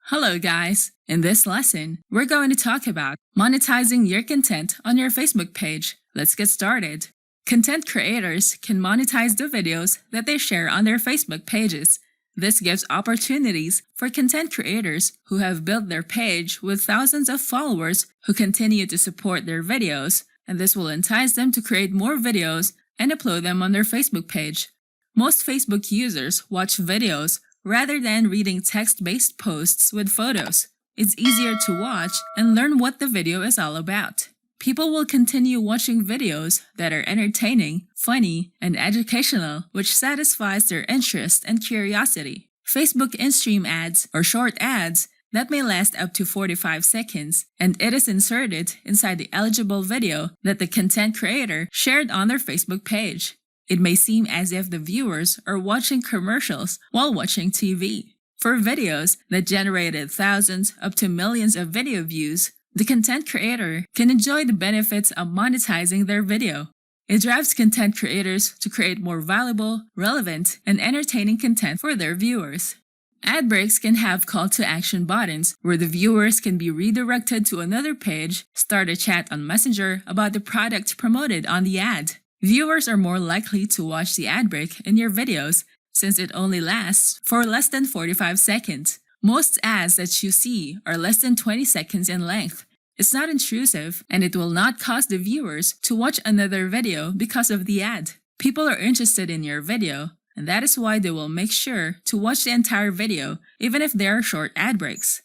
Hello guys! In this lesson, we're going to talk about monetizing your content on your Facebook page. Let's get started. Content creators can monetize the videos that they share on their Facebook pages. This gives opportunities for content creators who have built their page with thousands of followers who continue to support their videos, and this will entice them to create more videos and upload them on their Facebook page. Most Facebook users watch videos rather than reading text-based posts with photos. It's easier to watch and learn what the video is all about. People will continue watching videos that are entertaining, funny, and educational, which satisfies their interest and curiosity. Facebook in-stream ads or short ads that may last up to 45 seconds, and it is inserted inside the eligible video that the content creator shared on their Facebook page. It may seem as if the viewers are watching commercials while watching TV. For videos that generated thousands up to millions of video views, the content creator can enjoy the benefits of monetizing their video. It drives content creators to create more valuable, relevant, and entertaining content for their viewers. Ad breaks can have call-to-action buttons where the viewers can be redirected to another page, start a chat on Messenger about the product promoted on the ad. Viewers are more likely to watch the ad break in your videos since it only lasts for less than 45 seconds. Most ads that you see are less than 20 seconds in length. It's not intrusive, and it will not cause the viewers to watch another video because of the ad. People are interested in your video, and that is why they will make sure to watch the entire video even if there are short ad breaks.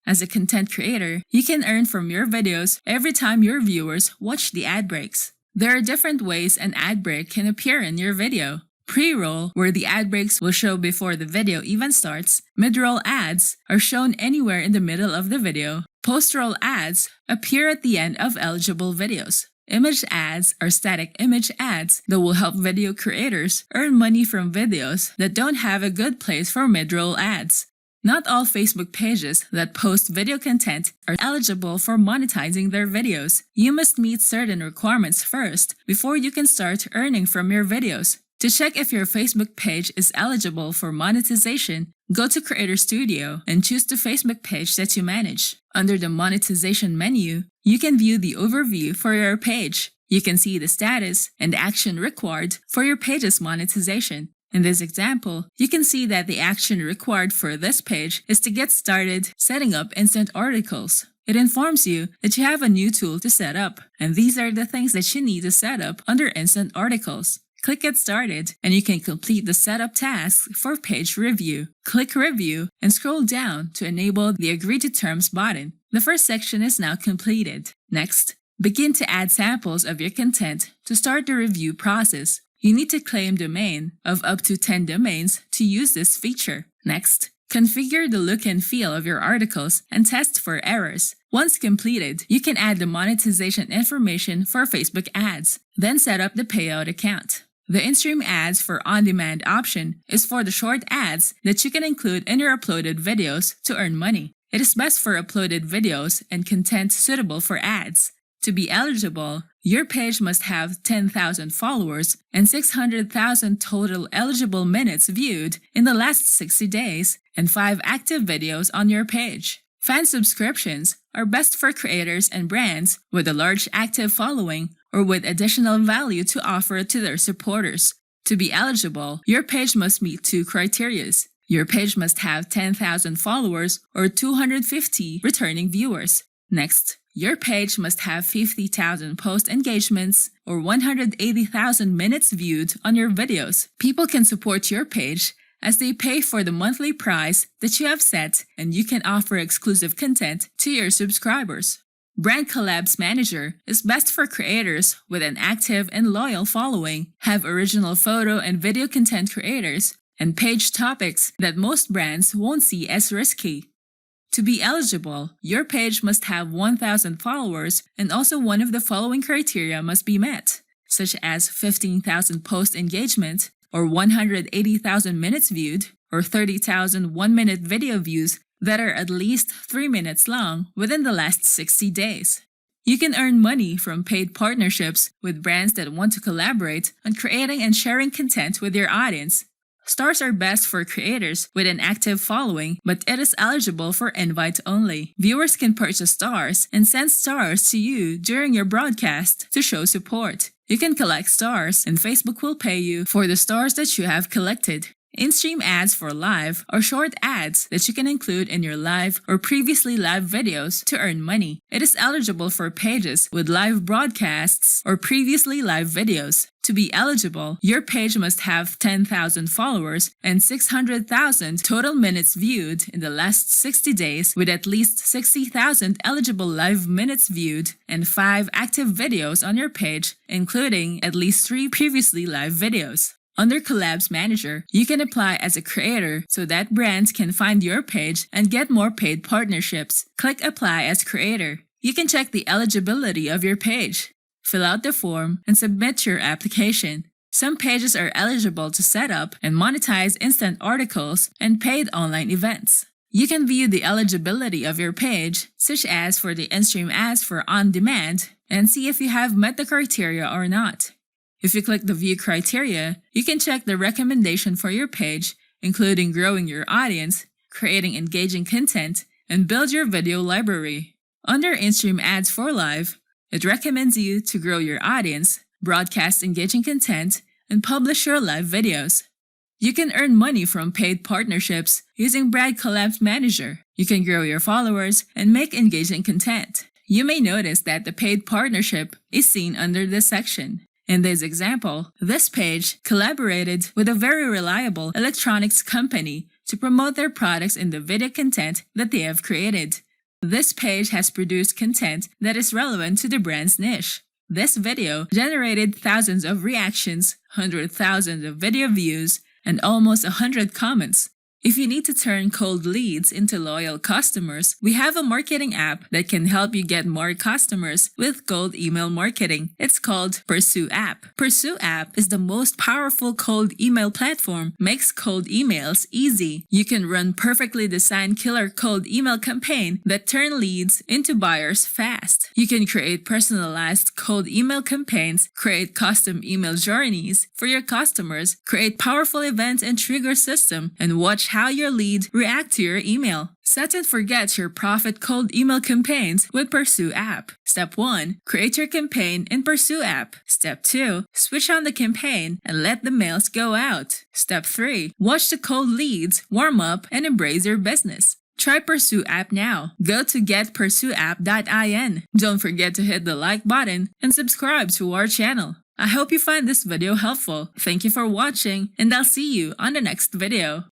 As a content creator, you can earn from your videos every time your viewers watch the ad breaks. There are different ways an ad break can appear in your video. Pre-roll, where the ad breaks will show before the video even starts. Mid-roll ads are shown anywhere in the middle of the video. Post-roll ads appear at the end of eligible videos. Image ads are static image ads that will help video creators earn money from videos that don't have a good place for mid-roll ads. Not all Facebook pages that post video content are eligible for monetizing their videos. You must meet certain requirements first before you can start earning from your videos. To check if your Facebook page is eligible for monetization, go to Creator Studio and choose the Facebook page that you manage. Under the Monetization menu, you can view the overview for your page. You can see the status and action required for your page's monetization. In this example, you can see that the action required for this page is to get started setting up instant articles. It informs you that you have a new tool to set up, and these are the things that you need to set up under instant articles. Click Get Started, and you can complete the setup task for page review. Click Review and scroll down to enable the Agree to Terms button. The first section is now completed. Next, begin to add samples of your content to start the review process. You need to claim domain of up to 10 domains to use this feature. Next, configure the look and feel of your articles and test for errors. Once completed, you can add the monetization information for Facebook ads, then set up the payout account. The in-stream ads for on-demand option is for the short ads that you can include in your uploaded videos to earn money. It is best for uploaded videos and content suitable for ads. To be eligible, your page must have 10,000 followers and 600,000 total eligible minutes viewed in the last 60 days and 5 active videos on your page. Fan subscriptions are best for creators and brands with a large active following or with additional value to offer to their supporters. To be eligible, your page must meet 2 criteria. Your page must have 10,000 followers or 250 returning viewers. Next, your page must have 50,000 post engagements or 180,000 minutes viewed on your videos. People can support your page as they pay for the monthly price that you have set, and you can offer exclusive content to your subscribers. Brand Collabs Manager is best for creators with an active and loyal following, have original photo and video content creators, and page topics that most brands won't see as risky. To be eligible, your page must have 1,000 followers, and also one of the following criteria must be met, such as 15,000 post engagement, or 180,000 minutes viewed, or 30,000 one-minute video views that are at least 3 minutes long within the last 60 days. You can earn money from paid partnerships with brands that want to collaborate on creating and sharing content with your audience. Stars are best for creators with an active following, but it is eligible for invite only. Viewers can purchase stars and send stars to you during your broadcast to show support. You can collect stars, and Facebook will pay you for the stars that you have collected. In-stream ads for live or short ads that you can include in your live or previously live videos to earn money. It is eligible for pages with live broadcasts or previously live videos. To be eligible, your page must have 10,000 followers and 600,000 total minutes viewed in the last 60 days, with at least 60,000 eligible live minutes viewed and 5 active videos on your page, including at least 3 previously live videos. Under Collab's Manager, you can apply as a creator so that brands can find your page and get more paid partnerships. Click Apply as Creator. You can check the eligibility of your page. Fill out the form and submit your application. Some pages are eligible to set up and monetize instant articles and paid online events. You can view the eligibility of your page, such as for the in-stream ads for on-demand, and see if you have met the criteria or not. If you click the View Criteria, you can check the recommendation for your page, including growing your audience, creating engaging content, and build your video library. Under In-Stream Ads for Live, it recommends you to grow your audience, broadcast engaging content, and publish your live videos. You can earn money from paid partnerships using Collab's Manager. You can grow your followers and make engaging content. You may notice that the paid partnership is seen under this section. In this example, this page collaborated with a very reliable electronics company to promote their products in the video content that they have created. This page has produced content that is relevant to the brand's niche. This video generated thousands of reactions, 100,000 of video views, and almost 100 comments. If you need to turn cold leads into loyal customers, we have a marketing app that can help you get more customers with cold email marketing. It's called Pursue App. Pursue App is the most powerful cold email platform, makes cold emails easy. You can run perfectly designed killer cold email campaign that turn leads into buyers fast. You can create personalized cold email campaigns, create custom email journeys for your customers, create powerful events and trigger system, and watch how your lead react to your email. Set and forget your profit cold email campaigns with Pursue App. Step 1. Create your campaign in Pursue App. Step 2. Switch on the campaign and let the mails go out. Step 3. Watch the cold leads warm up and embrace your business. Try Pursue App now. Go to getpursueapp.in. Don't forget to hit the like button and subscribe to our channel. I hope you find this video helpful. Thank you for watching, and I'll see you on the next video.